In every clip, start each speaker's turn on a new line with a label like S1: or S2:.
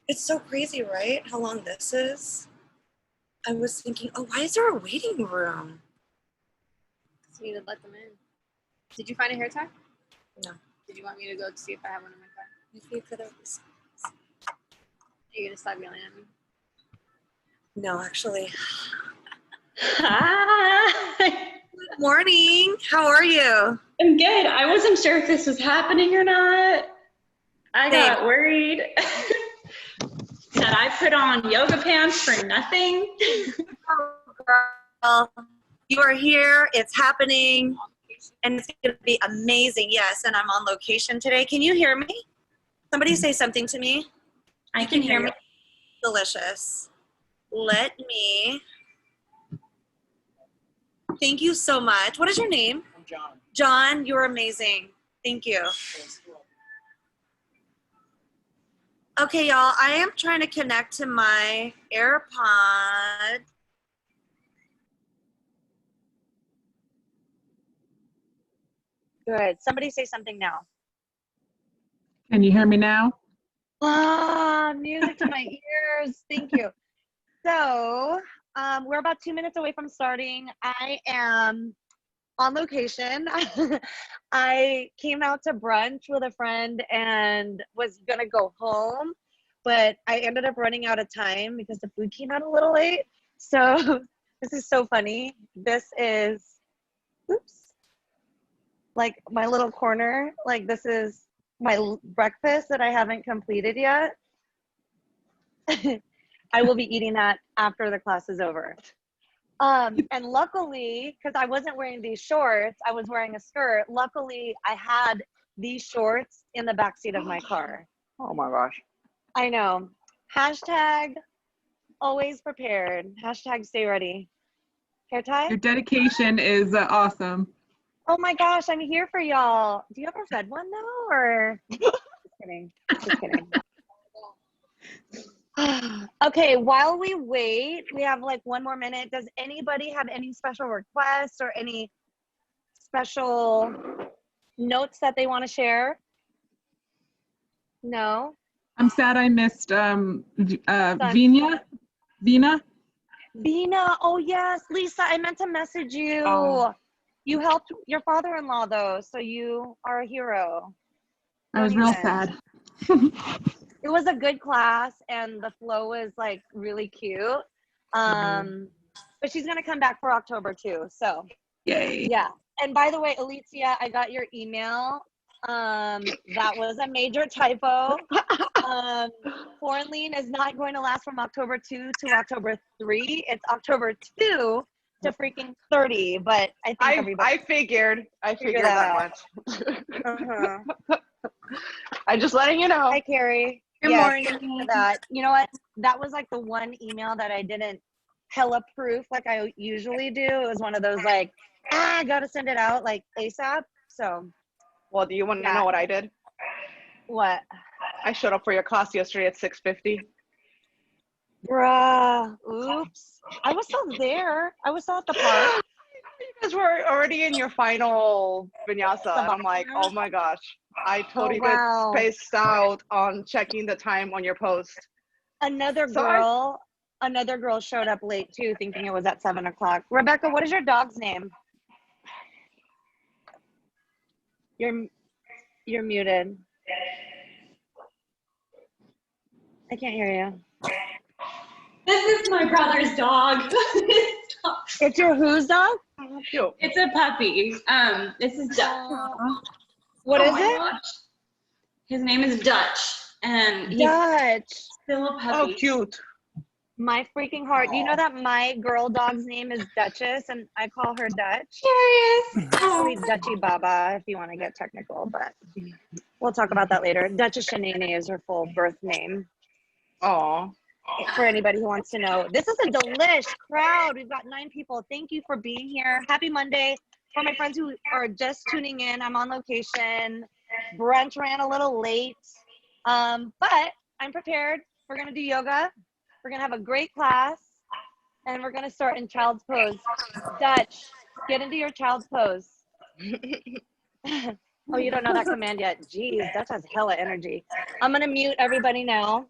S1: It's so crazy, right? How long this is? I was thinking, oh, why is there a waiting room?
S2: So you need to let them in. Did you find a hair tie?
S1: No.
S2: Did you want me to go to see if I have one in my car?
S1: If you could have.
S2: Are you gonna stop yelling at me?
S1: No, actually.
S3: Hi.
S1: Good morning. How are you?
S3: I'm good. I wasn't sure if this was happening or not. I got worried that I put on yoga pants for nothing.
S1: Oh, girl. You are here. It's happening. And it's going to be amazing. Yes, and I'm on location today. Can you hear me? Somebody say something to me.
S3: I can hear
S1: me. Delicious. Let me. Thank you so much. What is your name?
S4: I'm John.
S1: John, you're amazing. Thank you. Okay, y'all, I am trying to connect to my AirPod. Good. Somebody say something now.
S5: Can you hear me now?
S1: Ah, music to my ears. Thank you. So, we're about 2 minutes away from starting. I am on location. I came out to brunch with a friend and was gonna go home, but I ended up running out of time because the food came out a little late. So this is so funny. This is, oops, like my little corner. Like this is my breakfast that I haven't completed yet. I will be eating that after the class is over. And luckily, because I wasn't wearing these shorts, I was wearing a skirt. Luckily, I had these shorts in the backseat of my car.
S4: Oh my gosh.
S1: I know. Hashtag always prepared. Hashtag stay ready. Hair tie?
S5: Your dedication is awesome.
S1: Oh my gosh, I'm here for y'all. Do you have a red one though, or? Just kidding. Just kidding. Okay, while we wait, we have like 1 more minute. Does anybody have any special requests or any special notes that they want to share? No?
S5: I'm sad I missed Vina.
S1: Bina, oh yes, Lisa, I meant to message you.
S5: Oh.
S1: You helped your father-in-law though, so you are a hero.
S5: I was real sad.
S1: It was a good class and the flow was like really cute. But she's gonna come back for October too, so.
S5: Yay.
S1: Yeah, and by the way, Alicia, I got your email. That was a major typo. quaranLEAN is not going to last from October 2 to October 3. It's October 2 to freaking 30, but I think everybody.
S4: I figured that much. I'm just letting you know.
S1: Hi, Carrie.
S2: Good morning.
S1: For that. You know what? That was like the one email that I didn't hella proof like I usually do. It was one of those like, I gotta send it out like ASAP. So.
S4: Well, do you want to know what I did?
S1: What?
S4: I showed up for your class yesterday at 6:50.
S1: Bruh. Oops. I was still there. I was still at the park.
S4: You guys were already in your final vinyasa. And I'm like, oh my gosh. I totally get spaced out on checking the time on your post.
S1: Another girl showed up late too, thinking it was at 7 o'clock. Rebecca, what is your dog's name? You're muted. I can't hear you.
S3: This is my brother's dog.
S1: It's your whose dog?
S3: It's a puppy. This is Dutch.
S1: What is it?
S3: Gosh. His name is Dutch, and he's still a puppy.
S4: Oh, cute.
S1: My freaking heart. Do you know that my girl dog's name is Duchess, and I call her Dutch?
S3: Curious.
S1: Actually, Dutchy Baba, if you want to get technical, but we'll talk about that later. Duchess Shanae is her full birth name.
S4: Oh.
S1: For anybody who wants to know. This is a delish crowd. We've got 9 people. Thank you for being here. Happy Monday. For my friends who are just tuning in, I'm on location. Brunch ran a little late, but I'm prepared. We're going to do yoga. We're going to have a great class, and we're going to start in child's pose. Dutch, get into your child's pose. Oh, you don't know that command yet. Jeez, that has hella energy. I'm gonna mute everybody now.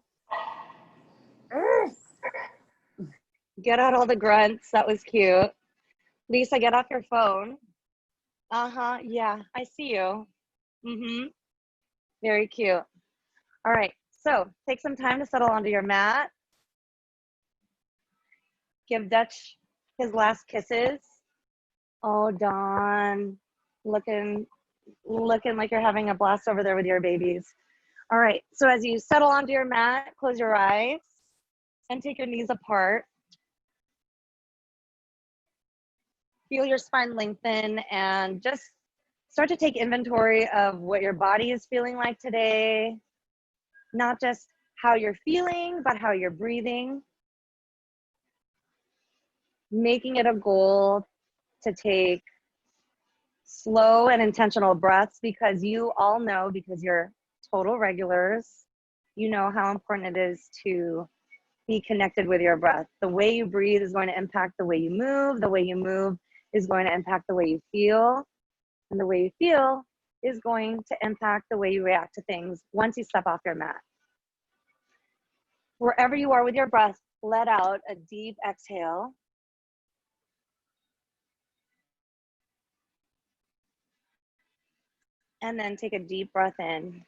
S1: Get out all the grunts. That was cute. Lisa, get off your phone. Uh-huh, yeah, I see you. Mm-hmm, very cute. All right, so take some time to settle onto your mat. Give Dutch his last kisses. Oh, Dawn, looking like you're having a blast over there with your babies. All right, so as you settle onto your mat, close your eyes and take your knees apart. Feel your spine lengthen and just start to take inventory of what your body is feeling like today. Not just how you're feeling, but how you're breathing. Making it a goal to take slow and intentional breaths, because you all know, because you're total regulars, you know how important it is to be connected with your breath. The way you breathe is going to impact the way you move. The way you move is going to impact the way you feel. And the way you feel is going to impact the way you react to things once you step off your mat. Wherever you are with your breath, let out a deep exhale. And then take a deep breath in.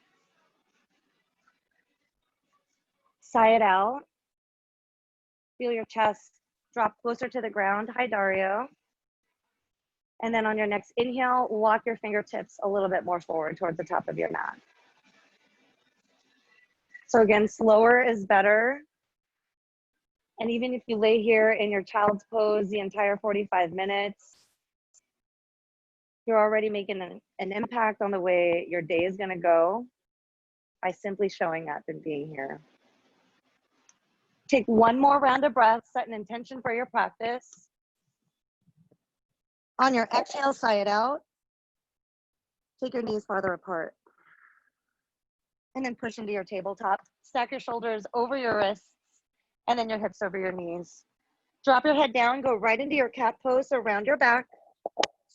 S1: Sigh it out. Feel your chest drop closer to the ground. Hi, Dario. And then on your next inhale, walk your fingertips a little bit more forward towards the top of your mat. So again, slower is better. And even if you lay here in your child's pose the entire 45 minutes, you're already making an impact on the way your day is gonna go by simply showing up and being here. Take one more round of breath, set an intention for your practice. On your exhale, sigh it out. Take your knees farther apart. And then push into your tabletop. Stack your shoulders over your wrists and then your hips over your knees. Drop your head down, go right into your cat pose, so round your back.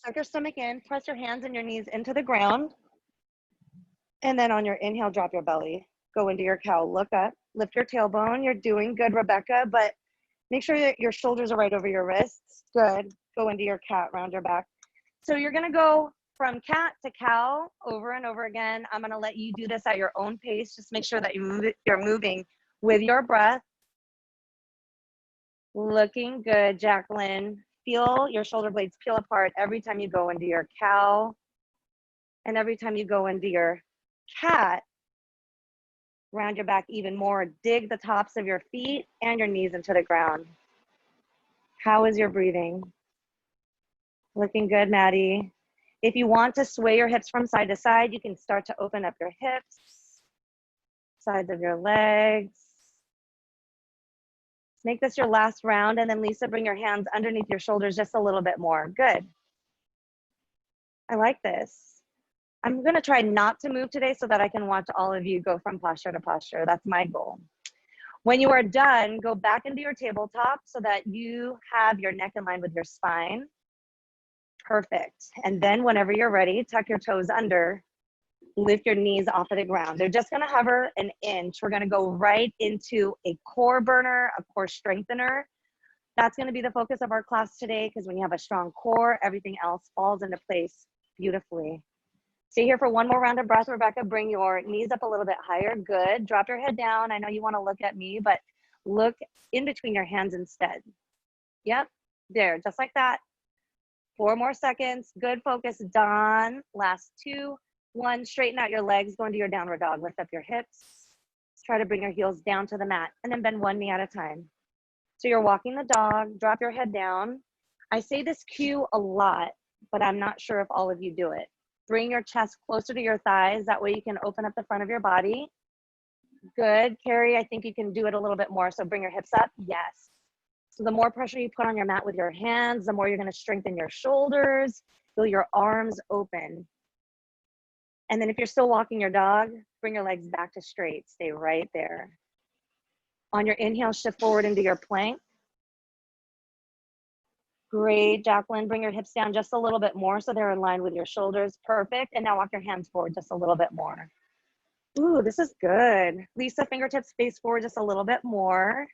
S1: Suck your stomach in, press your hands and your knees into the ground. And then on your inhale, drop your belly. Go into your cow, look up, lift your tailbone. You're doing good, Rebecca, but make sure that your shoulders are right over your wrists. Good. Go into your cat, round your back. So you're gonna go from cat to cow over and over again. I'm gonna let you do this at your own pace. Just make sure that you're moving with your breath. Looking good, Jacqueline. Feel your shoulder blades peel apart every time you go into your cow. And every time you go into your cat, round your back even more. Dig the tops of your feet and your knees into the ground. How is your breathing? Looking good, Maddie. If you want to sway your hips from side to side, you can start to open up your hips, sides of your legs. Make this your last round, and then Lisa, bring your hands underneath your shoulders just a little bit more. Good. I like this. I'm gonna try not to move today so that I can watch all of you go from posture to posture. That's my goal. When you are done, go back into your tabletop so that you have your neck in line with your spine. Perfect. And then whenever you're ready, tuck your toes under, lift your knees off of the ground. They're just gonna hover an inch. We're gonna go right into a core burner, a core strengthener. That's gonna be the focus of our class today, because when you have a strong core, everything else falls into place beautifully. Stay here for one more round of breath, Rebecca. Bring your knees up a little bit higher. Good. Drop your head down. I know you wanna look at me, but look in between your hands instead. Yep, there, just like that. 4 more seconds. Good, focus, Dawn. Last 2, 1. Straighten out your legs, go into your downward dog. Lift up your hips. Try to bring your heels down to the mat, and then bend one knee at a time. So you're walking the dog, drop your head down. I say this cue a lot, but I'm not sure if all of you do it. Bring your chest closer to your thighs. That way you can open up the front of your body. Good, Carrie, I think you can do it a little bit more. So bring your hips up, yes. So the more pressure you put on your mat with your hands, the more you're gonna strengthen your shoulders, feel your arms open. And then if you're still walking your dog, bring your legs back to straight, stay right there. On your inhale, shift forward into your plank. Great, Jacqueline. Bring your hips down just a little bit more so they're in line with your shoulders. Perfect. And now walk your hands forward just a little bit more. Ooh, this is good. Lisa, fingertips face forward just a little bit more.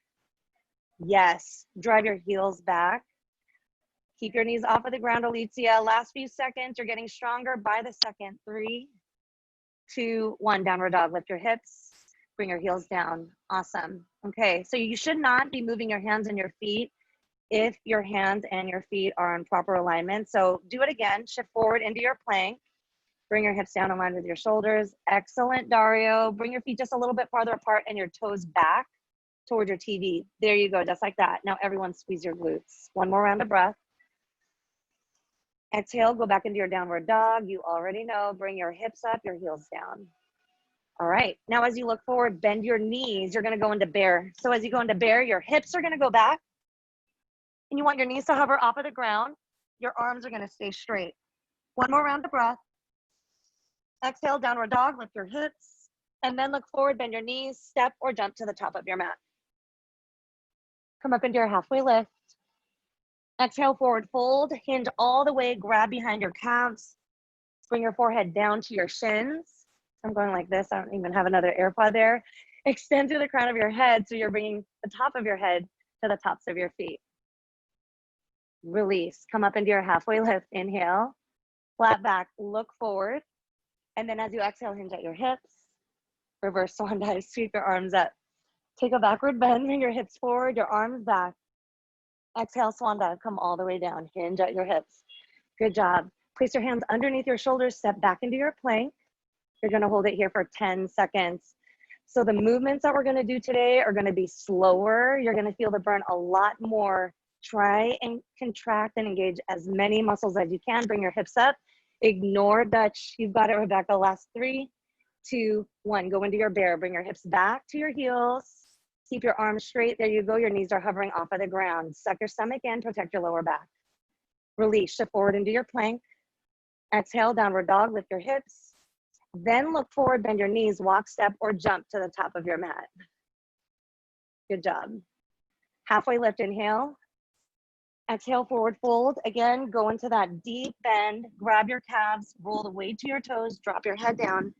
S1: Yes. Drive your heels back. Keep your knees off of the ground, Alicia. Last few seconds. You're getting stronger by the second. 3, 2, 1. Downward dog. Lift your hips. Bring your heels down. Awesome. Okay, so you should not be moving your hands and your feet if your hands and your feet are in proper alignment. So do it again. Shift forward into your plank. Bring your hips down in line with your shoulders. Excellent, Dario. Bring your feet just a little bit farther apart and your toes back towards your TV. There you go, just like that. Now everyone squeeze your glutes. One more round of breath. Exhale, go back into your downward dog. You already know, bring your hips up, your heels down. All right, now as you look forward, bend your knees. You're gonna go into bear. So as you go into bear, your hips are gonna go back and you want your knees to hover off of the ground. Your arms are gonna stay straight. One more round of breath. Exhale, downward dog, lift your hips, and then look forward, bend your knees, step or jump to the top of your mat. Come up into your halfway lift. Exhale, forward fold, hinge all the way, grab behind your calves. Bring your forehead down to your shins. I'm going like this, I don't even have another AirPod there. Extend through the crown of your head so you're bringing the top of your head to the tops of your feet. Release, come up into your halfway lift, inhale, flat back, look forward. And then as you exhale, hinge at your hips, reverse swan dive, sweep your arms up. Take a backward bend, bring your hips forward, your arms back. Exhale, swan dive, come all the way down, hinge at your hips. Good job. Place your hands underneath your shoulders, step back into your plank. You're gonna hold it here for 10 seconds. So the movements that we're gonna do today are gonna be slower. You're gonna feel the burn a lot more. Try and contract and engage as many muscles as you can. Bring your hips up. Ignore Dutch. You've got it, Rebecca. Last 3, 2, 1. Go into your bear. Bring your hips back to your heels. Keep your arms straight. There you go. Your knees are hovering off of the ground. Suck your stomach in. Protect your lower back. Release. Shift forward into your plank. Exhale, downward dog. Lift your hips. Then look forward, bend your knees, walk, step, or jump to the top of your mat. Good job. Halfway lift, inhale. Exhale, forward fold. Again, go into that deep bend, grab your calves, roll the weight to your toes, drop your head down,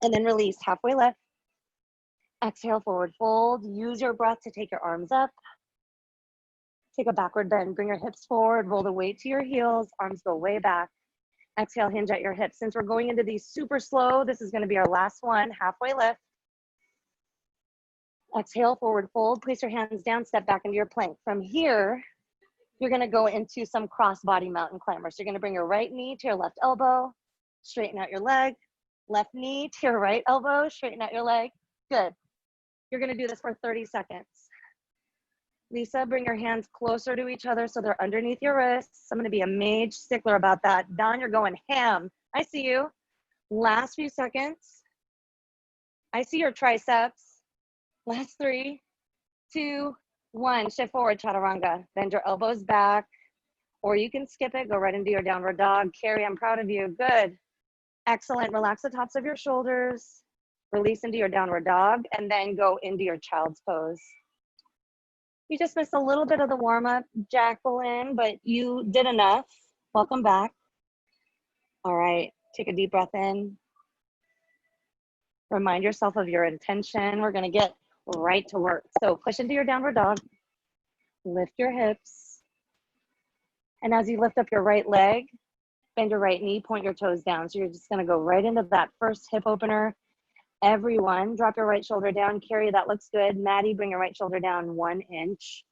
S1: and then release, halfway lift. Exhale, forward fold. Use your breath to take your arms up. Take a backward bend, bring your hips forward, roll the weight to your heels, arms go way back. Exhale, hinge at your hips. Since we're going into these super slow, this is gonna be our last one, halfway lift. Exhale, forward fold, place your hands down, step back into your plank. From here, you're gonna go into some cross body mountain climber. So you're gonna bring your right knee to your left elbow, straighten out your leg, left knee to your right elbow, straighten out your leg. Good. You're gonna do this for 30 seconds. Lisa, bring your hands closer to each other so they're underneath your wrists. I'm gonna be a mage stickler about that. Don, you're going ham. I see you. Last few seconds. I see your triceps. Last 3, 2, 1. Shift forward, chaturanga. Bend your elbows back, or you can skip it. Go right into your downward dog. Carrie, I'm proud of you. Good. Excellent. Relax the tops of your shoulders. Release into your downward dog, and then go into your child's pose. You just missed a little bit of the warm-up, Jacqueline, but you did enough. Welcome back. All right, take a deep breath in. Remind yourself of your intention. We're gonna get right to work. So push into your downward dog, lift your hips. And as you lift up your right leg, bend your right knee, point your toes down. So you're just gonna go right into that first hip opener. Everyone, drop your right shoulder down. Carrie, that looks good. Maddie, bring your right shoulder down 1 inch.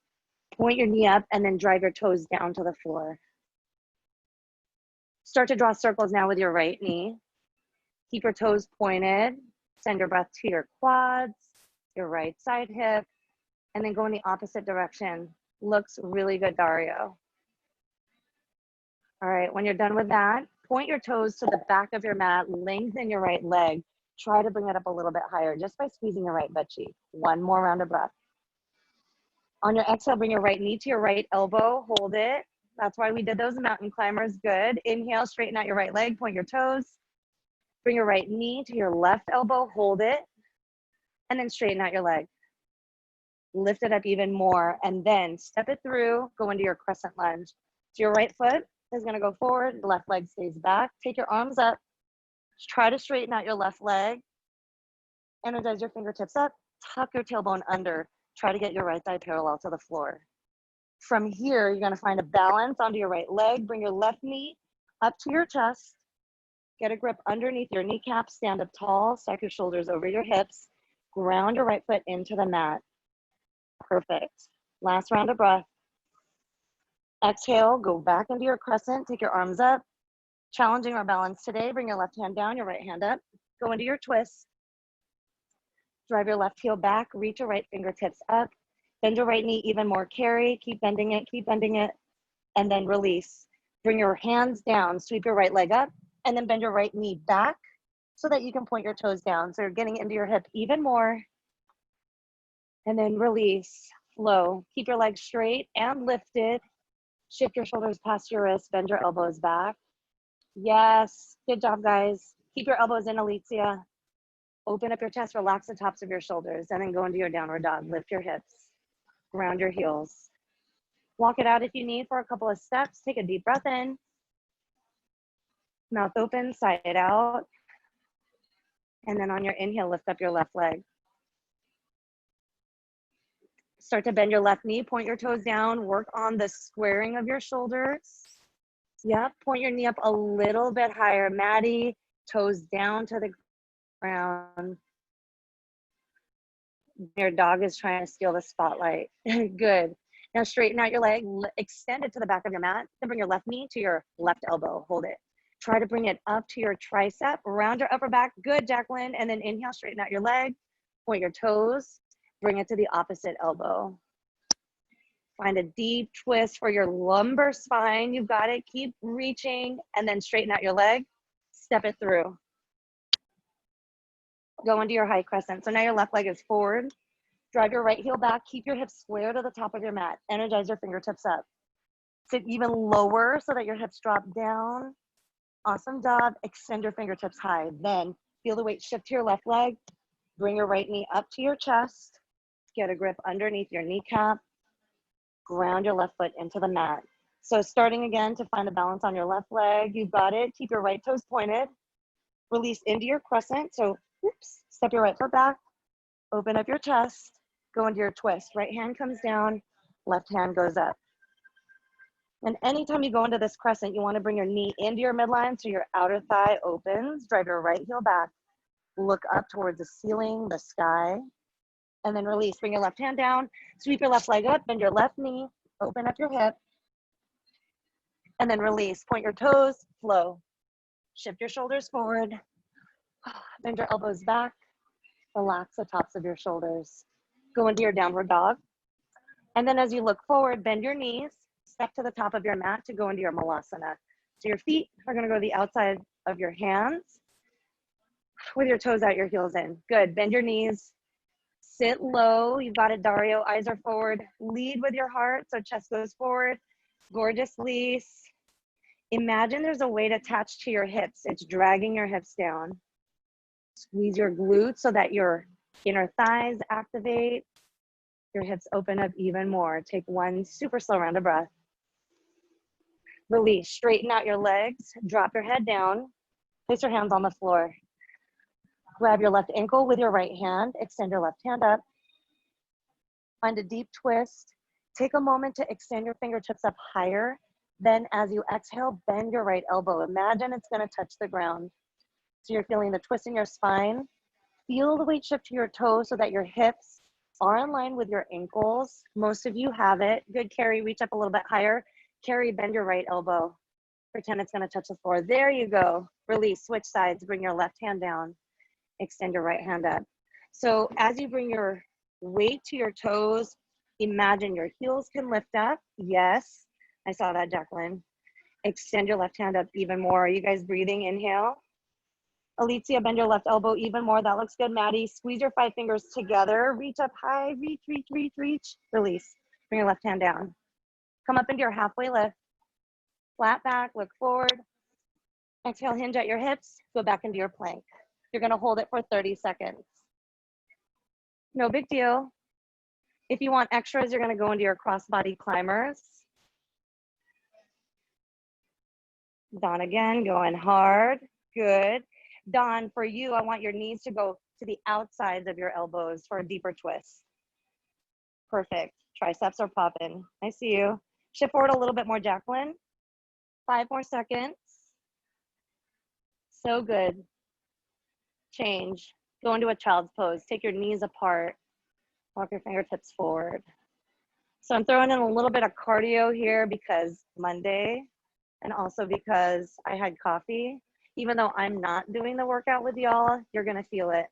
S1: Point your knee up and then drive your toes down to the floor. Start to draw circles now with your right knee. Keep your toes pointed. Send your breath to your quads, your right side hip, and then go in the opposite direction. Looks really good, Dario. All right, when you're done with that, point your toes to the back of your mat, lengthen your right leg. Try to bring it up a little bit higher just by squeezing your right butt cheek. One more round of breath. On your exhale, bring your right knee to your right elbow, hold it. That's why we did those mountain climbers, good. Inhale, straighten out your right leg, point your toes. Bring your right knee to your left elbow, hold it, and then straighten out your leg. lift it up even more, and then step it through, go into your crescent lunge. So your right foot is gonna go forward, left leg stays back. Take your arms up, try to straighten out your left leg, energize your fingertips up, tuck your tailbone under, try to get your right thigh parallel to the floor. From here, you're gonna find a balance onto your right leg, bring your left knee up to your chest, get a grip underneath your kneecap, stand up tall, stack your shoulders over your hips, ground your right foot into the mat. Perfect. Last round of breath. Exhale, go back into your crescent, take your arms up. Challenging our balance today, bring your left hand down, your right hand up. Go into your twist. Drive your left heel back, reach your right fingertips up. Bend your right knee even more, carry, keep bending it, and then release. Bring your hands down, sweep your right leg up, and then bend your right knee back so that you can point your toes down. So you're getting into your hip even more. And then release, flow. Keep your legs straight and lifted. Shift your shoulders past your wrists, bend your elbows back. Yes, good job, guys. Keep your elbows in, Alicia. Open up your chest, relax the tops of your shoulders, and then go into your downward dog. Lift your hips, ground your heels. Walk it out if you need for a couple of steps. Take a deep breath in. Mouth open, side it out. And then on your inhale, lift up your left leg. Start to bend your left knee, point your toes down, work on the squaring of your shoulders. Yep, point your knee up a little bit higher. Maddie, toes down to the ground. Your dog is trying to steal the spotlight. Good. Now straighten out your leg, extend it to the back of your mat, then bring your left knee to your left elbow, hold it. Try to bring it up to your tricep, around your upper back. Good, Jacqueline. And then inhale, straighten out your leg, point your toes, bring it to the opposite elbow. Find a deep twist for your lumbar spine. You've got it. Keep reaching and then straighten out your leg. Step it through. Go into your high crescent. So now your left leg is forward. Drive your right heel back. Keep your hips square to the top of your mat. Energize your fingertips up. Sit even lower so that your hips drop down. Awesome job. Extend your fingertips high. Then feel the weight shift to your left leg. Bring your right knee up to your chest. Get a grip underneath your kneecap. Ground your left foot into the mat. So starting again to find a balance on your left leg. You've got it. Keep your right toes pointed. Release into your crescent. So oops, step your right foot back. Open up your chest. Go into your twist. Right hand comes down. Left hand goes up. And anytime you go into this crescent, you want to bring your knee into your midline so your outer thigh opens. Drive your right heel back. Look up towards the ceiling, the sky. And then release. Bring your left hand down. Sweep your left leg up. Bend your left knee. Open up your hip. And then release. Point your toes. Flow. Shift your shoulders forward. Bend your elbows back. Relax the tops of your shoulders. Go into your downward dog. And then as you look forward, bend your knees. Step to the top of your mat to go into your malasana. So your feet are going to go to the outside of your hands with your toes out, your heels in. Good. Bend your knees. Sit low. You've got it, Dario. Eyes are forward. Lead with your heart. So chest goes forward. Gorgeous, Lise. Imagine there's a weight attached to your hips. It's dragging your hips down. Squeeze your glutes so that your inner thighs activate. Your hips open up even more. Take one super slow round of breath. Release. Straighten out your legs. Drop your head down. Place your hands on the floor. Grab your left ankle with your right hand. Extend your left hand up. Find a deep twist. Take a moment to extend your fingertips up higher. Then as you exhale, bend your right elbow. Imagine it's going to touch the ground. So you're feeling the twist in your spine. Feel the weight shift to your toes so that your hips are in line with your ankles. Most of you have it. Good, Carrie. Reach up a little bit higher. Carrie, bend your right elbow. Pretend it's going to touch the floor. There you go. Release. Switch sides. Bring your left hand down. Extend your right hand up. So as you bring your weight to your toes, imagine your heels can lift up. Yes, I saw that, Jacqueline. Extend your left hand up even more. Are you guys breathing? Inhale. Alicia, bend your left elbow even more. That looks good, Maddie. Squeeze your 5 fingers together. Reach up high. Reach, reach, reach, reach. Release. Bring your left hand down. Come up into your halfway lift. Flat back, look forward. Exhale, hinge at your hips. Go back into your plank. You're going to hold it for 30 seconds. No big deal. If you want extras, you're gonna go into your crossbody climbers. Dawn again, going hard, good. Dawn, for you, I want your knees to go to the outsides of your elbows for a deeper twist. Perfect, triceps are popping. I see you. Shift forward a little bit more, Jacqueline. 5 more seconds. So good. Change, go into a child's pose. Take your knees apart, walk your fingertips forward. So I'm throwing in a little bit of cardio here because Monday, and also because I had coffee. Even though I'm not doing the workout with y'all, you're gonna feel it.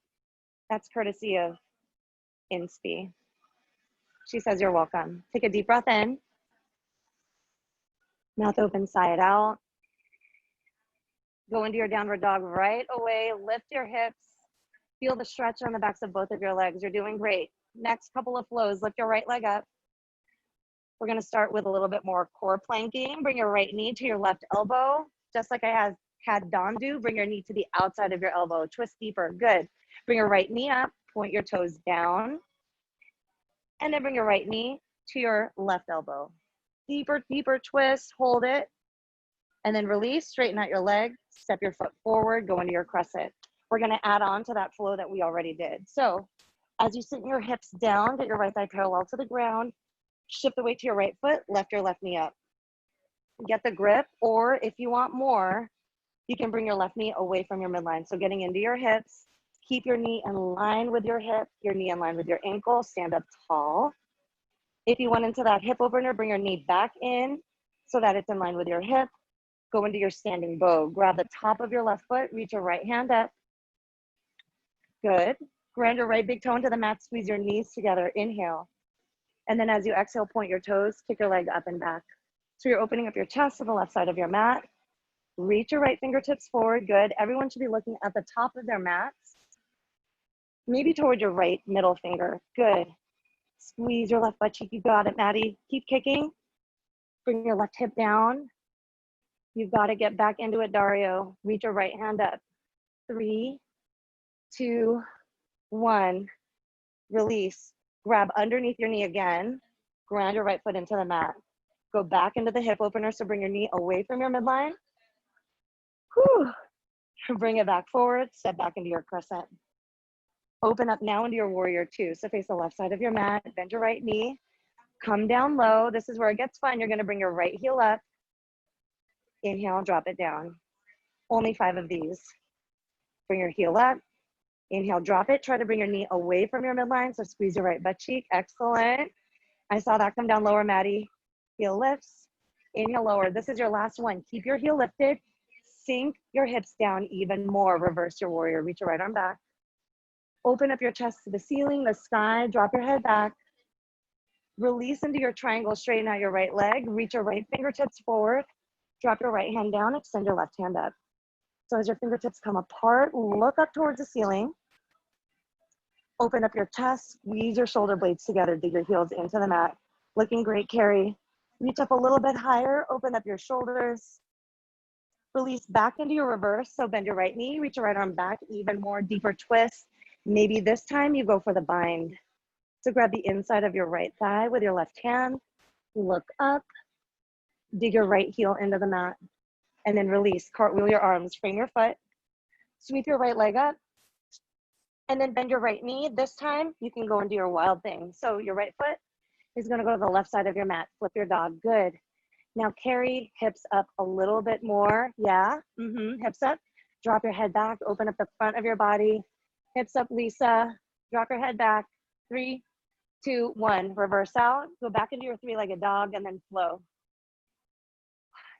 S1: That's courtesy of Inspi. She says you're welcome. Take a deep breath in. Mouth open, sigh it out. Go into your downward dog right away. Lift your hips. Feel the stretch on the backs of both of your legs. You're doing great. Next couple of flows, lift your right leg up. We're gonna start with a little bit more core planking. Bring your right knee to your left elbow. Just like I had Dawn do, bring your knee to the outside of your elbow. Twist deeper, good. Bring your right knee up, point your toes down. And then bring your right knee to your left elbow. Deeper, deeper twist, hold it. And then release, straighten out your leg, step your foot forward, go into your crescent. We're gonna add on to that flow that we already did. So as you sit your hips down, get your right thigh parallel to the ground, shift the weight to your right foot, lift your left knee up. Get the grip, or if you want more, you can bring your left knee away from your midline. So getting into your hips, keep your knee in line with your hip, your knee in line with your ankle, stand up tall. If you went into that hip opener, bring your knee back in so that it's in line with your hip. Go into your standing bow. Grab the top of your left foot, reach your right hand up. Good. Grind your right big toe into the mat, squeeze your knees together, inhale. And then as you exhale, point your toes, kick your leg up and back. So you're opening up your chest to the left side of your mat. Reach your right fingertips forward, good. Everyone should be looking at the top of their mats. Maybe toward your right middle finger, good. Squeeze your left butt cheek, you got it, Maddie. Keep kicking. Bring your left hip down. You've got to get back into it, Dario. Reach your right hand up. 3, 2, 1. Release. Grab underneath your knee again. Ground your right foot into the mat. Go back into the hip opener, so bring your knee away from your midline. Whew. Bring it back forward, step back into your crescent. Open up now into your warrior two. So face the left side of your mat, bend your right knee, come down low. This is where it gets fun. You're gonna bring your right heel up. Inhale, drop it down. Only 5 of these. Bring your heel up. Inhale, drop it. Try to bring your knee away from your midline. So squeeze your right butt cheek. Excellent. I saw that come down lower, Maddie. Heel lifts. Inhale, lower. This is your last one. Keep your heel lifted. Sink your hips down even more. Reverse your warrior. Reach your right arm back. Open up your chest to the ceiling, the sky. Drop your head back. Release into your triangle. Straighten out your right leg. Reach your right fingertips forward. Drop your right hand down. Extend your left hand up. So as your fingertips come apart, look up towards the ceiling. Open up your chest. Squeeze your shoulder blades together. Dig your heels into the mat. Looking great, Carrie. Reach up a little bit higher. Open up your shoulders. Release back into your reverse. So bend your right knee. Reach your right arm back. Even more deeper twist. Maybe this time you go for the bind. So grab the inside of your right thigh with your left hand. Look up. Dig your right heel into the mat. And then release. Cartwheel your arms. Frame your foot. Sweep your right leg up. And then bend your right knee. This time you can go into your wild thing. So your right foot is going to go to the left side of your mat. Flip your dog. Good. Now carry hips up a little bit more. Yeah. Hips up. Drop your head back. Open up the front of your body. Hips up, Lisa. Drop your head back. 3, 2, 1. Reverse out. Go back into your 3-legged dog and then flow.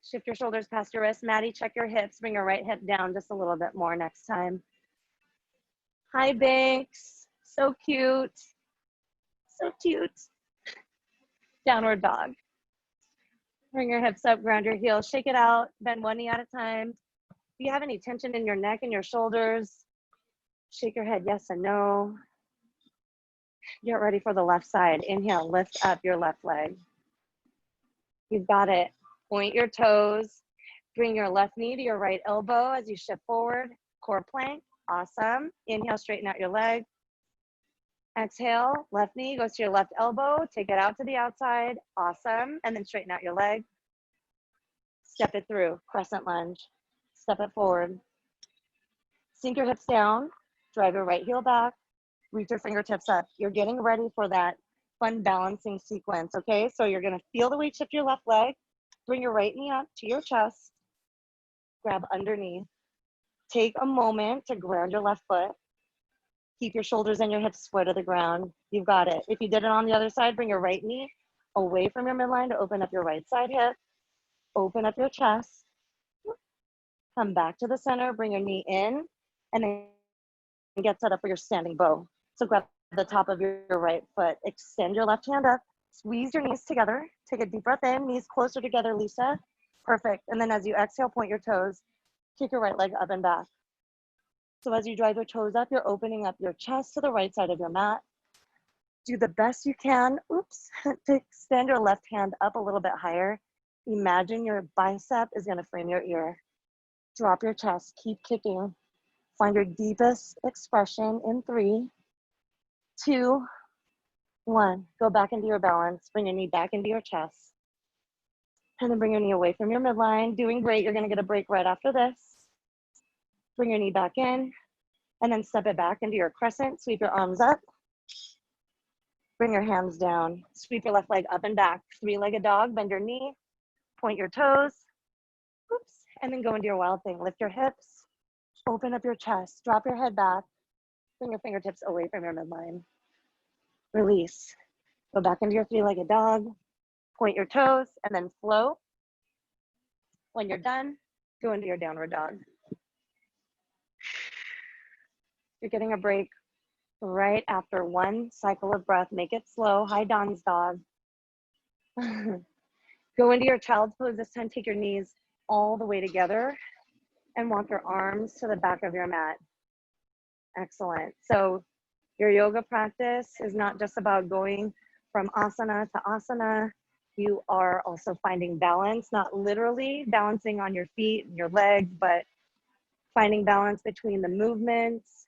S1: Shift your shoulders past your wrists. Maddie, check your hips. Bring your right hip down just a little bit more next time. Hi, Banks. So cute. So cute. Downward dog. Bring your hips up, ground your heels, shake it out, bend one knee at a time. If you have any tension in your neck and your shoulders, shake your head yes and no. Get ready for the left side. Inhale, lift up your left leg. You've got it. Point your toes. Bring your left knee to your right elbow as you shift forward. Core plank. Awesome. Inhale, straighten out your leg. Exhale, left knee goes to your left elbow. Take it out to the outside. Awesome. And then straighten out your leg. Step it through, crescent lunge. Step it forward. Sink your hips down. Drive your right heel back. Reach your fingertips up. You're getting ready for that fun balancing sequence, okay? So you're gonna feel the weight shift your left leg. Bring your right knee up to your chest. Grab underneath. Take a moment to ground your left foot. Keep your shoulders and your hips square to the ground. You've got it. If you did it on the other side, bring your right knee away from your midline to open up your right side hip. Open up your chest. Come back to the center. Bring your knee in. And then get set up for your standing bow. So grab the top of your right foot. Extend your left hand up. Squeeze your knees together. Take a deep breath in. Knees closer together, Lisa. Perfect. And then as you exhale, point your toes. Kick your right leg up and back. So as you drive your toes up, you're opening up your chest to the right side of your mat. Do the best you can, to extend your left hand up a little bit higher. Imagine your bicep is gonna frame your ear. Drop your chest, keep kicking. Find your deepest expression in 3, 2, 1. Go back into your balance. Bring your knee back into your chest. And then bring your knee away from your midline. Doing great, you're gonna get a break right after this. Bring your knee back in, and then step it back into your crescent. Sweep your arms up. Bring your hands down. Sweep your left leg up and back. 3-legged dog, bend your knee, point your toes. And then go into your wild thing. Lift your hips, open up your chest, drop your head back, bring your fingertips away from your midline. Release. Go back into your 3-legged dog, point your toes, and then flow. When you're done, go into your downward dog. You're getting a break right after 1 cycle of breath. Make it slow. High Don's dog. Go into your child's pose. This time, take your knees all the way together and walk your arms to the back of your mat. Excellent. So your yoga practice is not just about going from asana to asana. You are also finding balance, not literally balancing on your feet and your legs, but finding balance between the movements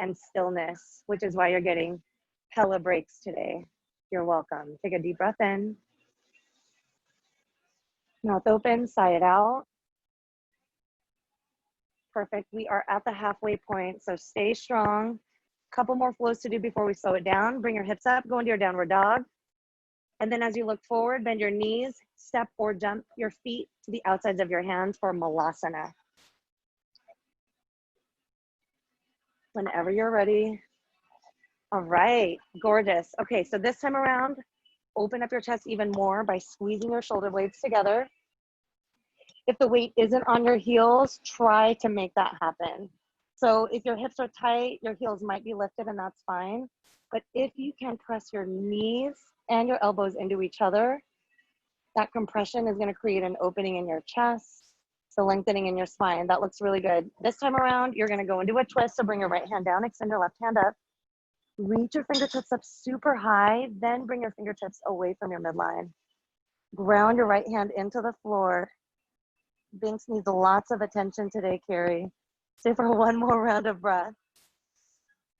S1: and stillness, which is why you're getting hella breaks today. You're welcome. Take a deep breath in. Mouth open, sigh it out. Perfect. We are at the halfway point, so stay strong. Couple more flows to do before we slow it down. Bring your hips up, go into your downward dog. And then as you look forward, bend your knees, step or jump your feet to the outsides of your hands for Malasana. Whenever you're ready. All right, gorgeous. Okay, so this time around, open up your chest even more by squeezing your shoulder blades together. If the weight isn't on your heels, try to make that happen. So if your hips are tight, your heels might be lifted and that's fine. But if you can press your knees and your elbows into each other, that compression is gonna create an opening in your chest, the lengthening in your spine. That looks really good. This time around, you're gonna go into a twist. So bring your right hand down, extend your left hand up. Reach your fingertips up super high, then bring your fingertips away from your midline. Ground your right hand into the floor. Binks needs lots of attention today, Carrie. Stay for 1 more round of breath.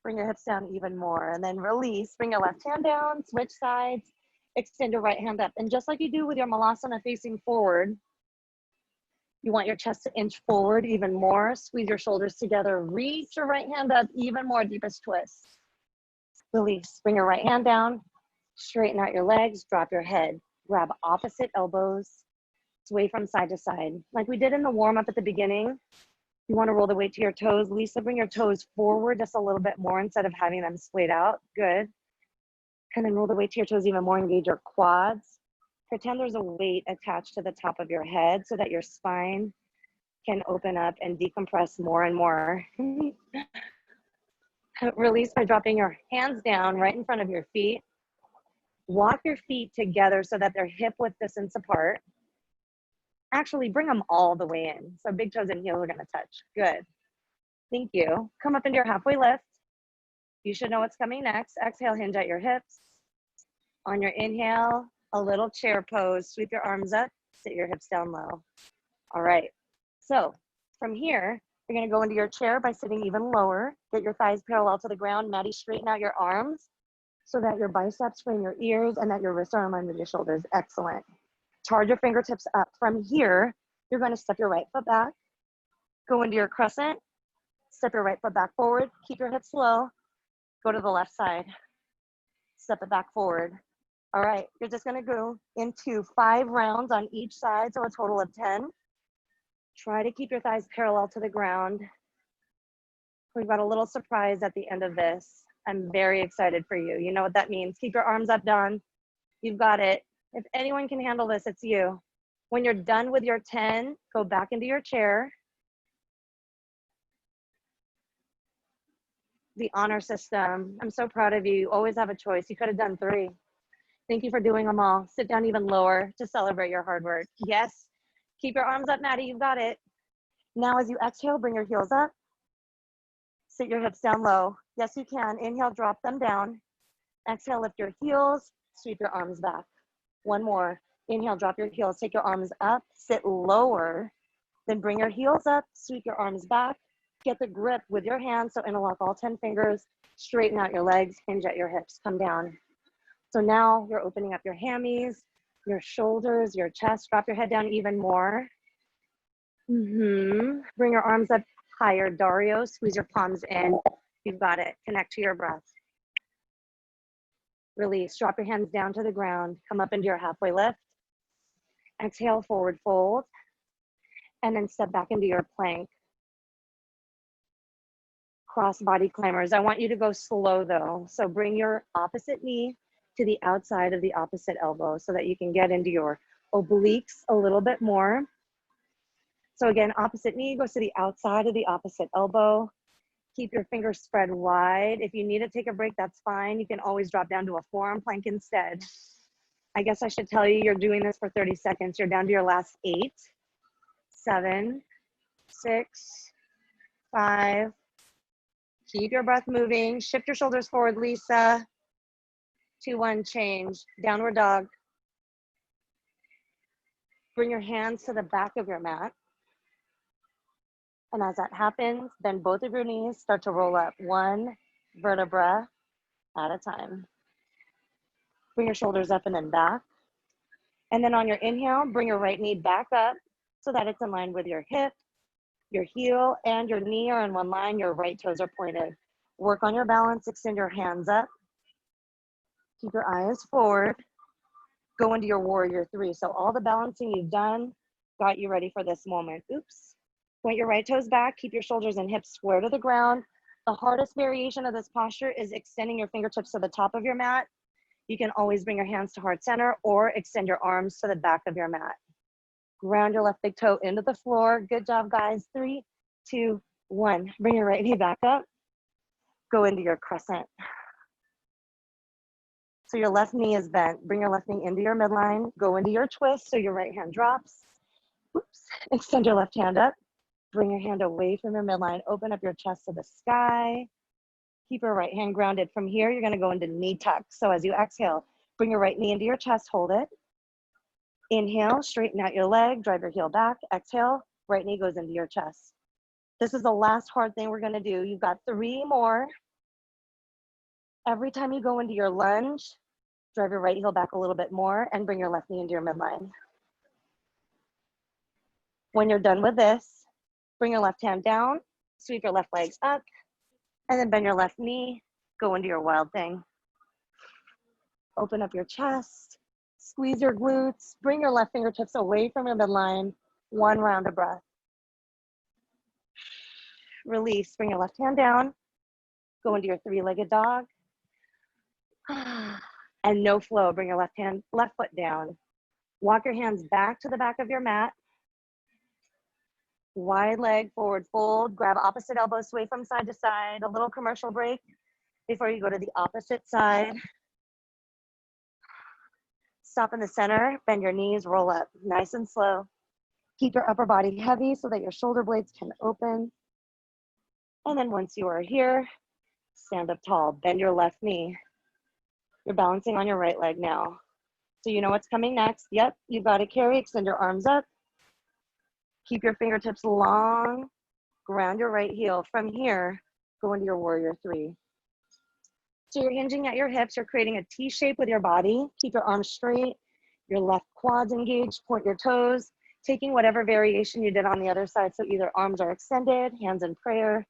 S1: Bring your hips down even more and then release. Bring your left hand down, switch sides, extend your right hand up. And just like you do with your Malasana facing forward, you want your chest to inch forward even more. Squeeze your shoulders together. Reach your right hand up even more, deepest twist. Release. Bring your right hand down, straighten out your legs, drop your head. Grab opposite elbows, sway from side to side. Like we did in the warm up at the beginning, you want to roll the weight to your toes. Lisa, bring your toes forward just a little bit more instead of having them splayed out. Good. And then roll the weight to your toes even more. Engage your quads. Pretend there's a weight attached to the top of your head so that your spine can open up and decompress more and more. Release by dropping your hands down right in front of your feet. Walk your feet together so that they're hip width distance apart. Actually, bring them all the way in. So big toes and heels are gonna touch. Good. Thank you. Come up into your halfway lift. You should know what's coming next. Exhale, hinge at your hips. On your inhale, a little chair pose. Sweep your arms up, sit your hips down low. All right. So from here, You're gonna go into your chair by sitting even lower. Get your thighs parallel to the ground. Maddie, straighten out your arms so that your biceps frame your ears and that your wrists are in line with your shoulders. Excellent. Charge your fingertips up. From here, you're gonna step your right foot back, go into your crescent, step your right foot back forward, keep your hips low, go to the left side, step it back forward. All right, you're just gonna go into 5 rounds on each side, so a total of 10. Try to keep your thighs parallel to the ground. We've got a little surprise at the end of this. I'm very excited for you. You know what that means. Keep your arms up, Dawn. You've got it. If anyone can handle this, it's you. When you're done with your 10, go back into your chair. The honor system. I'm so proud of you. You always have a choice. You could have done 3. Thank you for doing them all. Sit down even lower to celebrate your hard work. Yes. Keep your arms up, Maddie. You've got it. Now as you exhale, bring your heels up. Sit your hips down low. Yes, you can. Inhale, drop them down. Exhale, lift your heels. Sweep your arms back. One more. Inhale, drop your heels. Take your arms up. Sit lower. Then bring your heels up. Sweep your arms back. Get the grip with your hands. So interlock all 10 fingers. Straighten out your legs. Hinge at your hips. Come down. So now you're opening up your hammies, your shoulders, your chest. Drop your head down even more. Bring your arms up higher. Dario, squeeze your palms in. You've got it. Connect to your breath. Release. Drop your hands down to the ground. Come up into your halfway lift. Exhale, forward fold. And then step back into your plank. Cross body climbers. I want you to go slow though. So bring your opposite knee to the outside of the opposite elbow so that you can get into your obliques a little bit more. So again, opposite knee goes to the outside of the opposite elbow. Keep your fingers spread wide. If you need to take a break, that's fine. You can always drop down to a forearm plank instead. I guess I should tell you, you're doing this for 30 seconds. You're down to your last 8, 7, 6, 5. Keep your breath moving. Shift your shoulders forward, Lisa. 2, 1, change. Downward dog. Bring your hands to the back of your mat. And as that happens, bend both of your knees, start to roll up 1 vertebra at a time. Bring your shoulders up and then back. And then on your inhale, bring your right knee back up so that it's in line with your hip, your heel, and your knee are in one line. Your right toes are pointed. Work on your balance, extend your hands up. Keep your eyes forward. Go into your warrior 3. So all the balancing you've done got you ready for this moment. Oops. Point your right toes back. Keep your shoulders and hips square to the ground. The hardest variation of this posture is extending your fingertips to the top of your mat. You can always bring your hands to heart center or extend your arms to the back of your mat. Ground your left big toe into the floor. Good job, guys. 3, 2, 1. Bring your right knee back up. Go into your crescent. So your left knee is bent. Bring your left knee into your midline. Go into your twist so your right hand drops. Oops. Extend your left hand up. Bring your hand away from your midline. Open up your chest to the sky. Keep your right hand grounded. From here, you're going to go into knee tuck. So as you exhale, bring your right knee into your chest. Hold it. Inhale, straighten out your leg. Drive your heel back. Exhale, right knee goes into your chest. This is the last hard thing we're going to do. You've got 3 more. Every time you go into your lunge, drive your right heel back a little bit more and bring your left knee into your midline. When you're done with this, bring your left hand down, sweep your left legs up, and then bend your left knee, go into your wild thing. Open up your chest, squeeze your glutes, bring your left fingertips away from your midline, 1 round of breath. Release, bring your left hand down, go into your 3-legged dog. And no flow, bring your left foot down. Walk your hands back to the back of your mat. Wide leg, forward fold. Grab opposite elbow, sway from side to side. A little commercial break before you go to the opposite side. Stop in the center, bend your knees, roll up, nice and slow. Keep your upper body heavy so that your shoulder blades can open. And then once you are here, stand up tall, bend your left knee. You're balancing on your right leg now. So you know what's coming next. Yep, you've got to carry, extend your arms up. Keep your fingertips long. ground your right heel. From here, go into your warrior three. So you're hinging at your hips, you're creating a T shape with your body. Keep your arms straight, your left quads engaged, point your toes, taking whatever variation you did on the other side. So either arms are extended, hands in prayer,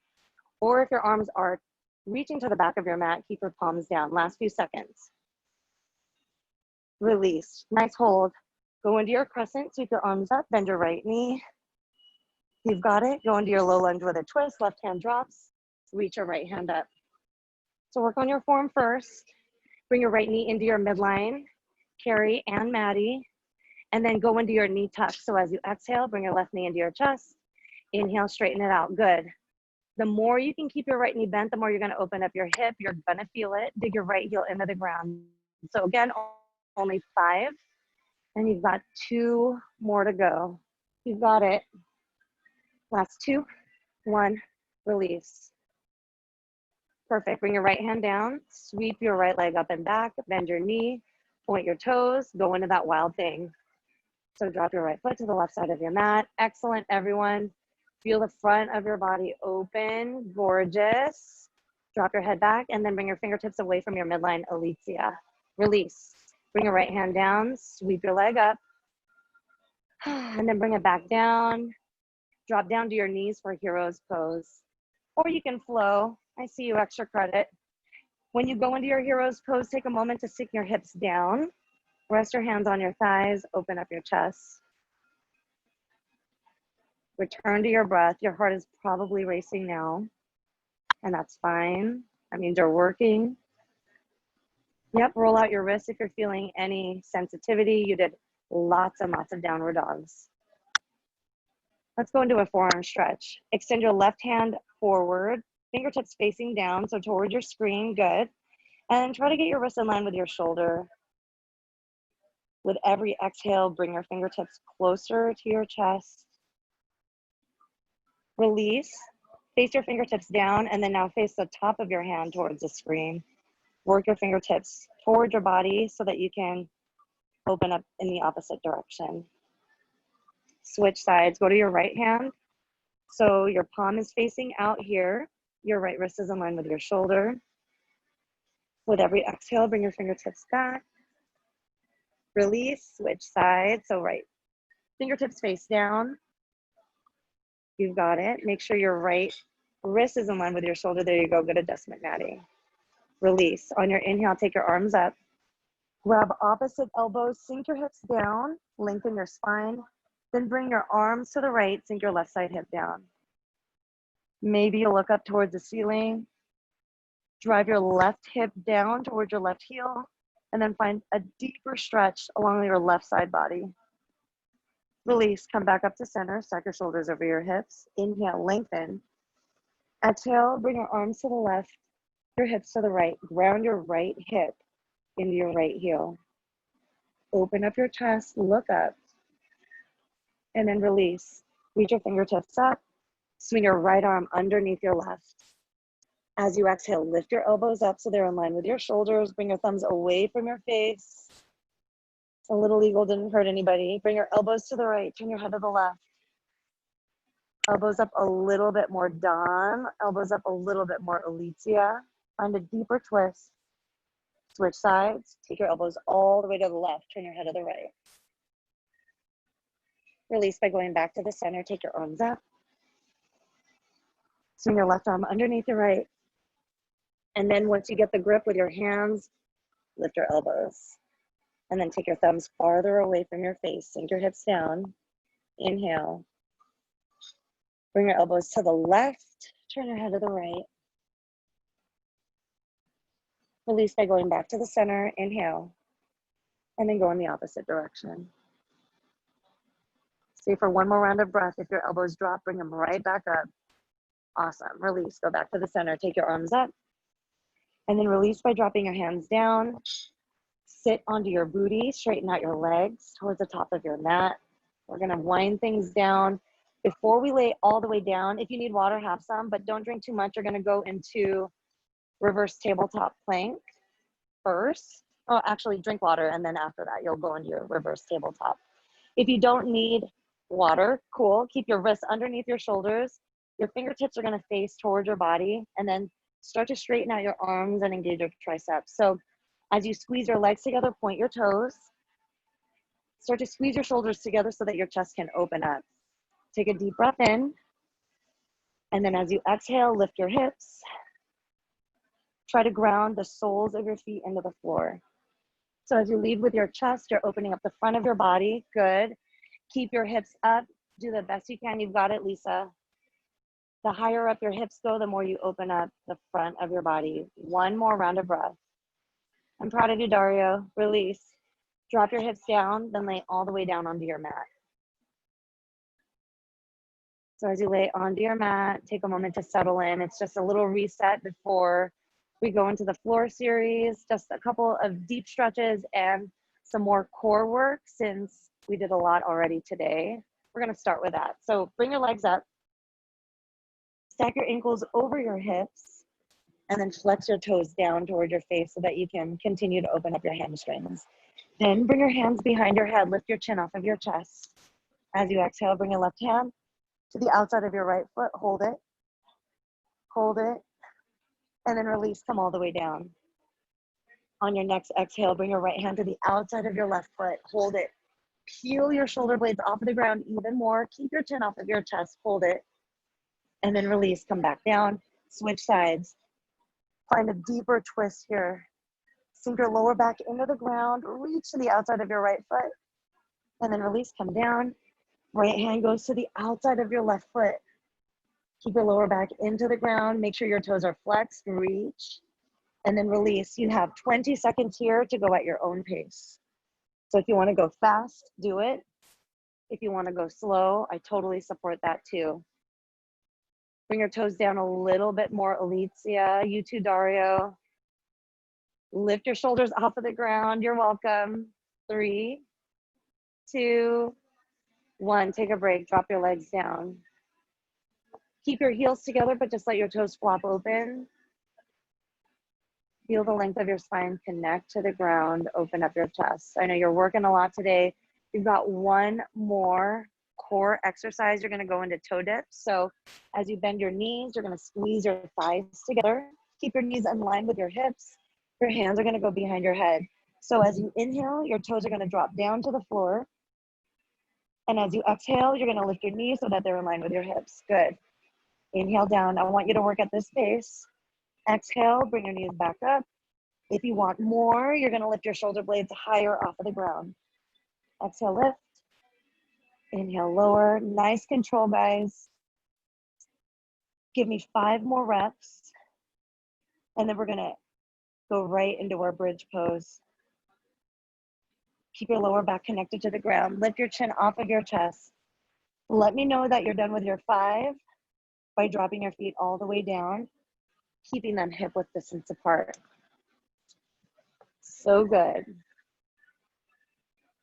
S1: or if your arms are reaching to the back of your mat, keep your palms down. Last few seconds. Release, nice hold. Go into your crescent, sweep your arms up, bend your right knee. You've got it. Go into your low lunge with a twist, left hand drops, reach your right hand up. So work on your form first. Bring your right knee into your midline, Carrie and Maddie, and then go into your knee tuck. So as you exhale, bring your left knee into your chest. Inhale, straighten it out, good. The more you can keep your right knee bent, the more you're gonna open up your hip, you're gonna feel it. Dig your right heel into the ground. So again, only 5, and you've got 2 more to go. You've got it. Last 2, 1, release. Perfect, bring your right hand down, sweep your right leg up and back, bend your knee, point your toes, go into that wild thing. So drop your right foot to the left side of your mat. Excellent, everyone. Feel the front of your body open, gorgeous. Drop your head back and then bring your fingertips away from your midline, Alicia. Release, bring your right hand down, sweep your leg up, and then bring it back down. Drop down to your knees for hero's pose. Or you can flow. I see you, extra credit. When you go into your hero's pose, take a moment to sink your hips down. Rest your hands on your thighs, open up your chest. Return to your breath. Your heart is probably racing now, and that's fine. That means you're working. Yep, roll out your wrists if you're feeling any sensitivity. You did lots and lots of downward dogs. Let's go into a forearm stretch. Extend your left hand forward, fingertips facing down, so toward your screen, good. And try to get your wrist in line with your shoulder. With every exhale, bring your fingertips closer to your chest. Release, face your fingertips down, and then now face the top of your hand towards the screen. Work your fingertips towards your body so that you can open up in the opposite direction. Switch sides, go to your right hand. So your palm is facing out here. Your right wrist is in line with your shoulder. With every exhale, bring your fingertips back. Release, switch sides. So right fingertips face down. You've got it. Make sure your right wrist is in line with your shoulder. There you go. Good adjustment, Maddie. Release. On your inhale, take your arms up. Grab opposite elbows, sink your hips down, lengthen your spine. Then bring your arms to the right, sink your left side hip down. Maybe you'll look up towards the ceiling. Drive your left hip down towards your left heel, and then find a deeper stretch along your left side body. Release, come back up to center, stack your shoulders over your hips. Inhale, lengthen. Exhale, bring your arms to the left, your hips to the right. Ground your right hip into your right heel. Open up your chest, look up, and then release. Reach your fingertips up, swing your right arm underneath your left. As you exhale, lift your elbows up so they're in line with your shoulders. Bring your thumbs away from your face. A little eagle didn't hurt anybody. Bring your elbows to the right, turn your head to the left. Elbows up a little bit more, Dawn. Elbows up a little bit more, Alicia. Find a deeper twist. Switch sides. Take your elbows all the way to the left. Turn your head to the right. Release by going back to the center. Take your arms up. Swing your left arm underneath your right. And then once you get the grip with your hands, lift your elbows. And then take your thumbs farther away from your face. Sink your hips down. Inhale. Bring your elbows to the left. Turn your head to the right. Release by going back to the center. Inhale. And then go in the opposite direction. Stay for one more round of breath. If your elbows drop, bring them right back up. Awesome. Release. Go back to the center. Take your arms up. And then release by dropping your hands down. Sit onto your booty. Straighten out your legs towards the top of your mat. We're going to wind things down. Before we lay all the way down, if you need water, have some, but don't drink too much. You're going to go into reverse tabletop plank first. Oh, actually, drink water, and then after that, you'll go into your reverse tabletop. If you don't need water, cool. Keep your wrists underneath your shoulders. Your fingertips are gonna face towards your body, and then start to straighten out your arms and engage your triceps. So as you squeeze your legs together, point your toes. Start to squeeze your shoulders together so that your chest can open up. Take a deep breath in. And then as you exhale, lift your hips. Try to ground the soles of your feet into the floor. So as you lead with your chest, you're opening up the front of your body. Good. Keep your hips up. Do the best you can. You've got it, Lisa. The higher up your hips go, the more you open up the front of your body. One more round of breath. I'm proud of you, Dario. Release. Drop your hips down, then lay all the way down onto your mat. So as you lay onto your mat, take a moment to settle in. It's just a little reset before we go into the floor series. Just a couple of deep stretches and some more core work since we did a lot already today. We're gonna start with that. So bring your legs up, stack your ankles over your hips, and then flex your toes down toward your face so that you can continue to open up your hamstrings. Then bring your hands behind your head, lift your chin off of your chest. As you exhale, bring your left hand to the outside of your right foot, hold it, and then release, come all the way down. On your next exhale, bring your right hand to the outside of your left foot, hold it. Peel your shoulder blades off of the ground even more, keep your chin off of your chest, hold it, and then release, come back down, switch sides. Find a deeper twist here. Sink your lower back into the ground, reach to the outside of your right foot, and then release, come down. Right hand goes to the outside of your left foot. Keep your lower back into the ground. Make sure your toes are flexed, reach, and then release. You have 20 seconds here to go at your own pace. So if you want to go fast, do it. If you want to go slow, I totally support that too. Bring your toes down a little bit more, Alicia. You too, Dario. Lift your shoulders off of the ground. You're welcome. 3, 2, 1. Take a break. Drop your legs down. Keep your heels together, but just let your toes flop open. Feel the length of your spine connect to the ground. Open up your chest. I know you're working a lot today. You've got one more core exercise. You're going to go into toe dips. So as you bend your knees, you're going to squeeze your thighs together. Keep your knees in line with your hips. Your hands are going to go behind your head. So as you inhale, your toes are going to drop down to the floor. And as you exhale, you're going to lift your knees so that they're in line with your hips. Good. Inhale down. I want you to work at this pace. Exhale, bring your knees back up. If you want more, you're going to lift your shoulder blades higher off of the ground. Exhale, lift. Inhale, lower. Nice control, guys. Give me 5 more reps. And then we're going to go right into our bridge pose. Keep your lower back connected to the ground. Lift your chin off of your chest. Let me know that you're done with your 5 by dropping your feet all the way down, keeping them hip width distance apart. So good.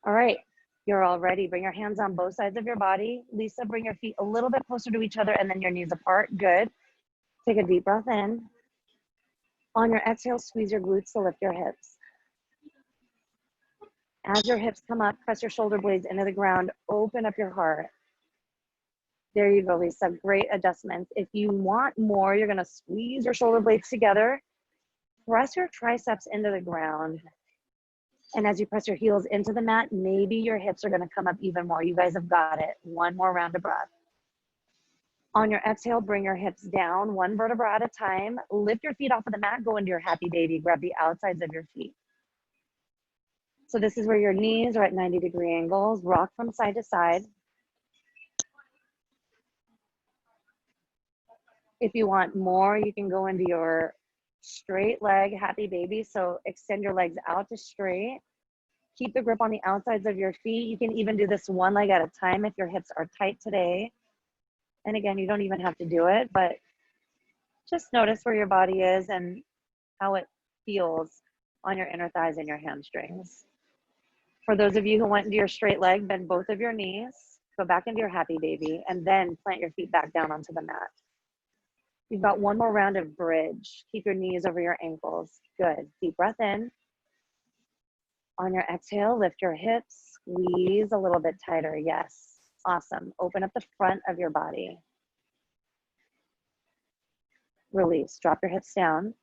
S1: All right, you're all ready. Bring your hands on both sides of your body. Lisa, bring your feet a little bit closer to each other and then your knees apart. Good. Take a deep breath in. On your exhale, squeeze your glutes to lift your hips. As your hips come up, press your shoulder blades into the ground. Open up your heart. There you go, Lisa. Great adjustments. If you want more, you're going to squeeze your shoulder blades together. Press your triceps into the ground. And as you press your heels into the mat, maybe your hips are going to come up even more. You guys have got it. One more round of breath. On your exhale, bring your hips down, one vertebra at a time. Lift your feet off of the mat. Go into your happy baby. Grab the outsides of your feet. So this is where your knees are at 90-degree angles. Rock from side to side. If you want more, you can go into your straight leg, happy baby. So extend your legs out to straight. Keep the grip on the outsides of your feet. You can even do this one leg at a time if your hips are tight today. And again, you don't even have to do it, but just notice where your body is and how it feels on your inner thighs and your hamstrings. For those of you who went into your straight leg, bend both of your knees, go back into your happy baby, and then plant your feet back down onto the mat. You've got one more round of bridge. Keep your knees over your ankles. Good. Deep breath in. On your exhale, lift your hips, squeeze a little bit tighter. Yes. Awesome. Open up the front of your body. release. Drop your hips down.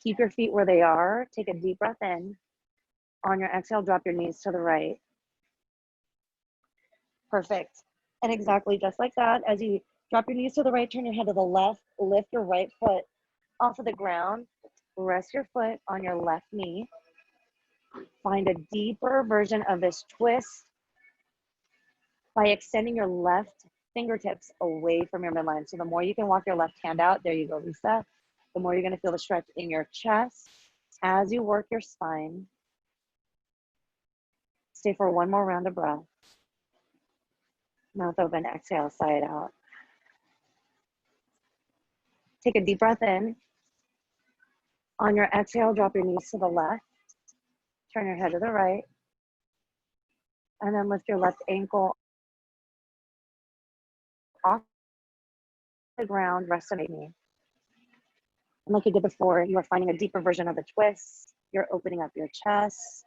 S1: Keep your feet where they are. Take a deep breath in. On your exhale, drop your knees to the right. Perfect. And exactly just like that, as you drop your knees to the right, turn your head to the left, lift your right foot off of the ground, rest your foot on your left knee. Find a deeper version of this twist by extending your left fingertips away from your midline. So the more you can walk your left hand out, there you go, Lisa, the more you're gonna feel the stretch in your chest as you work your spine. Stay for one more round of breath. Mouth open, exhale, sigh it out. Take a deep breath in. On your exhale, drop your knees to the left. Turn your head to the right. And then lift your left ankle off the ground, rest on your knee. And like you did before, you are finding a deeper version of the twist. You're opening up your chest.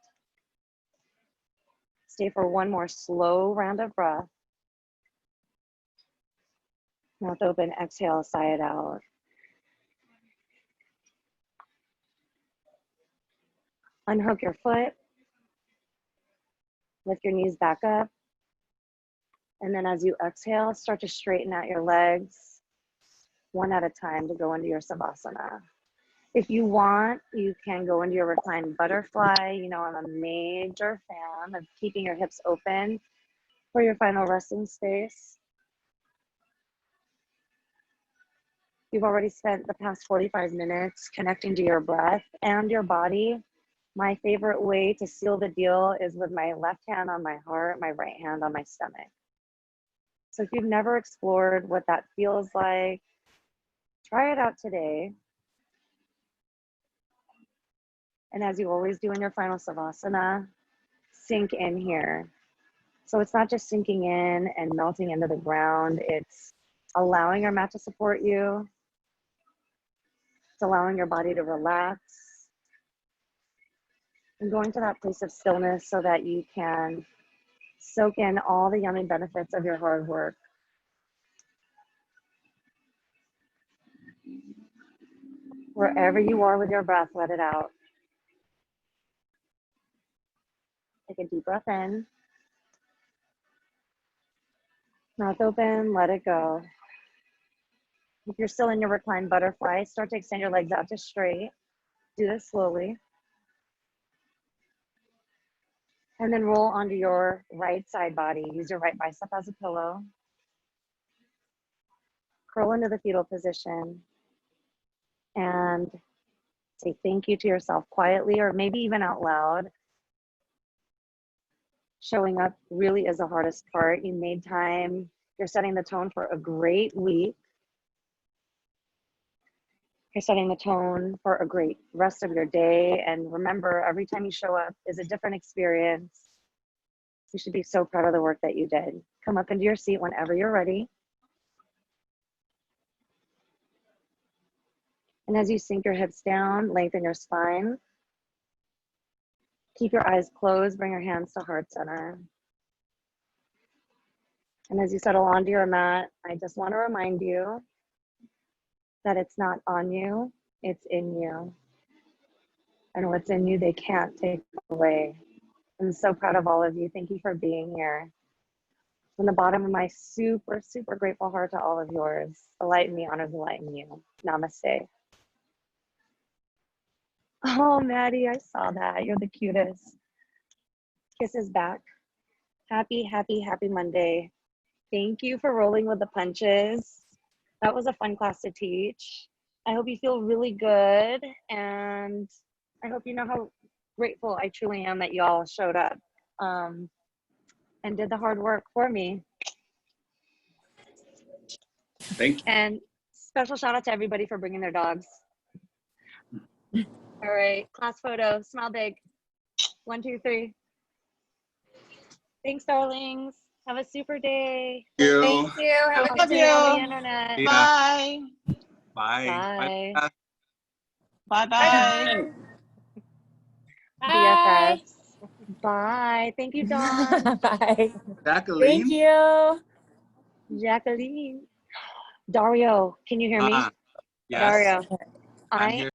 S1: Stay for one more slow round of breath. Mouth open, exhale, sigh it out. Unhook your foot. Lift your knees back up. And then as you exhale, start to straighten out your legs one at a time to go into your Savasana. If you want, you can go into your reclined butterfly. You know, I'm a major fan of keeping your hips open for your final resting space. You've already spent the past 45 minutes connecting to your breath and your body. My favorite way to seal the deal is with my left hand on my heart, my right hand on my stomach. So if you've never explored what that feels like, try it out today. And as you always do in your final Savasana, sink in here. So it's not just sinking in and melting into the ground, it's allowing your mat to support you. It's allowing your body to relax. And going to that place of stillness so that you can soak in all the yummy benefits of your hard work. Wherever you are with your breath, let it out. Take a deep breath in. Mouth open, let it go. If you're still in your reclined butterfly, start to extend your legs out to straight. Do this slowly. And then roll onto your right side body. Use your right bicep as a pillow. Curl into the fetal position. And say thank you to yourself quietly or maybe even out loud. Showing up really is the hardest part. You made time. You're setting the tone for a great week. You're setting the tone for a great rest of your day. And remember, every time you show up is a different experience. You should be so proud of the work that you did. Come up into your seat whenever you're ready. And as you sink your hips down, lengthen your spine. Keep your eyes closed, bring your hands to heart center. And as you settle onto your mat, I just want to remind you that it's not on you, it's in you. And what's in you, they can't take away. I'm so proud of all of you. Thank you for being here. From the bottom of my super, super grateful heart to all of yours. The light in me honors the light in you. Namaste. Oh, Maddie, I saw that. You're the cutest. Kisses back. Happy, happy, happy Monday. Thank you for rolling with the punches. That was a fun class to teach. I hope you feel really good, and I hope you know how grateful I truly am that y'all showed up and did the hard work for me.
S6: Thank you.
S1: And special shout out to everybody for bringing their dogs. All right, class photo, smile big. 1, 2, 3. Thanks, darlings. Have a super day.
S2: Thank you. Have a
S1: I'll
S2: good
S1: see you on the
S2: day.
S1: internet.
S6: Yeah.
S4: Bye.
S6: Bye.
S1: Bye.
S4: Bye-bye.
S2: Bye.
S1: BFFs. Bye. Thank you, Dawn.
S2: Bye.
S6: Jacqueline.
S2: Thank you.
S1: Jacqueline. Dario, can you hear me?
S6: Yes.
S1: Dario,
S6: I'm
S1: I
S6: here.